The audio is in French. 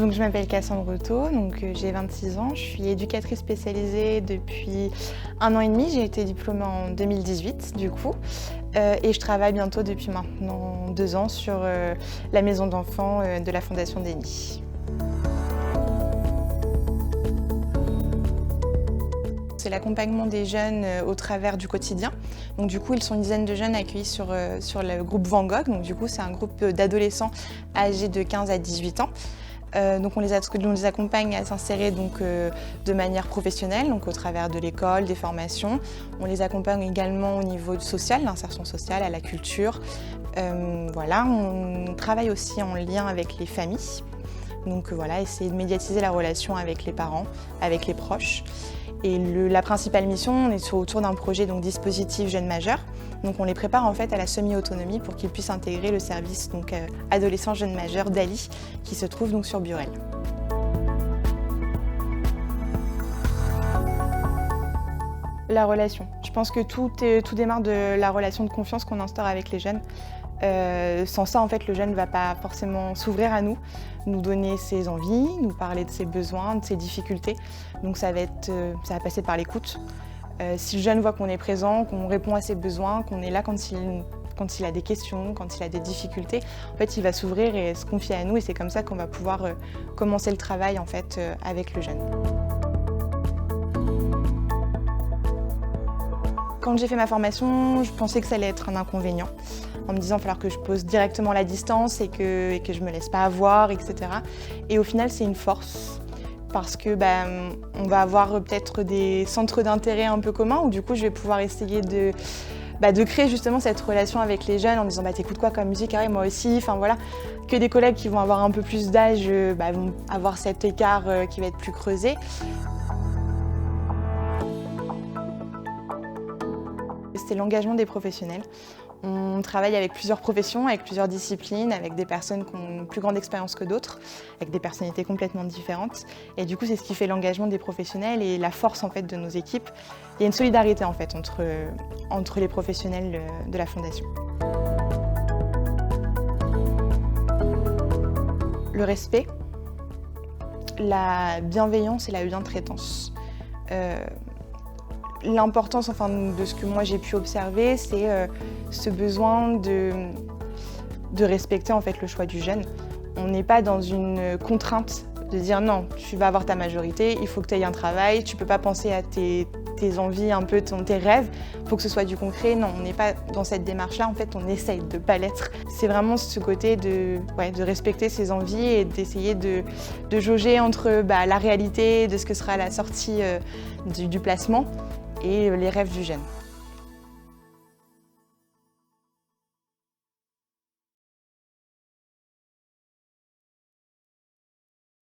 Donc, je m'appelle Cassandre Routot, j'ai 26 ans, je suis éducatrice spécialisée depuis 1 an et demi, j'ai été diplômée en 2018 du coup, et je travaille bientôt depuis maintenant 2 ans sur la maison d'enfants de la Fondation Déni. C'est l'accompagnement des jeunes au travers du quotidien. Donc du coup, ils sont une dizaine de jeunes accueillis sur le groupe Van Gogh. Donc du coup, c'est un groupe d'adolescents âgés de 15 à 18 ans. Donc on les accompagne à s'insérer de manière professionnelle, donc au travers de l'école, des formations. On les accompagne également au niveau social, l'insertion sociale, à la culture. Voilà, on travaille aussi en lien avec les familles. Donc voilà, essayer de médiatiser la relation avec les parents, avec les proches. Et la principale mission, on est autour d'un projet dispositif jeunes majeurs. Donc on les prépare en fait à la semi-autonomie pour qu'ils puissent intégrer le service adolescents jeunes majeurs d'ALI qui se trouve sur Burel. La relation. Je pense que tout démarre de la relation de confiance qu'on instaure avec les jeunes. Sans ça, en fait, le jeune ne va pas forcément s'ouvrir à nous donner ses envies, nous parler de ses besoins, de ses difficultés. Donc ça va passer par l'écoute. Si le jeune voit qu'on est présent, qu'on répond à ses besoins, qu'on est là quand il a des questions, quand il a des difficultés, en fait, il va s'ouvrir et se confier à nous et c'est comme ça qu'on va pouvoir commencer le travail en fait, avec le jeune. Quand j'ai fait ma formation, je pensais que ça allait être un inconvénient, en me disant qu'il va falloir que je pose directement la distance et que je ne me laisse pas avoir, etc. Et au final, c'est une force, parce que on va avoir peut-être des centres d'intérêt un peu communs, où du coup, je vais pouvoir essayer de créer justement cette relation avec les jeunes en disant t'écoutes quoi comme musique, ah ouais, moi aussi, enfin voilà, que des collègues qui vont avoir un peu plus d'âge vont avoir cet écart qui va être plus creusé. C'est l'engagement des professionnels. On travaille avec plusieurs professions, avec plusieurs disciplines, avec des personnes qui ont une plus grande expérience que d'autres, avec des personnalités complètement différentes. Et du coup, c'est ce qui fait l'engagement des professionnels et la force en fait, de nos équipes. Il y a une solidarité en fait, entre les professionnels de la Fondation. Le respect, la bienveillance et la bientraitance. L'importance de ce que moi j'ai pu observer, c'est ce besoin de respecter en fait, le choix du jeune. On n'est pas dans une contrainte de dire non, tu vas avoir ta majorité, il faut que tu aies un travail, tu ne peux pas penser à tes envies, un peu tes rêves, il faut que ce soit du concret. Non, on n'est pas dans cette démarche-là, en fait on essaye de ne pas l'être. C'est vraiment ce côté de respecter ses envies et d'essayer de jauger entre la réalité de ce que sera la sortie du placement et les rêves du jeune.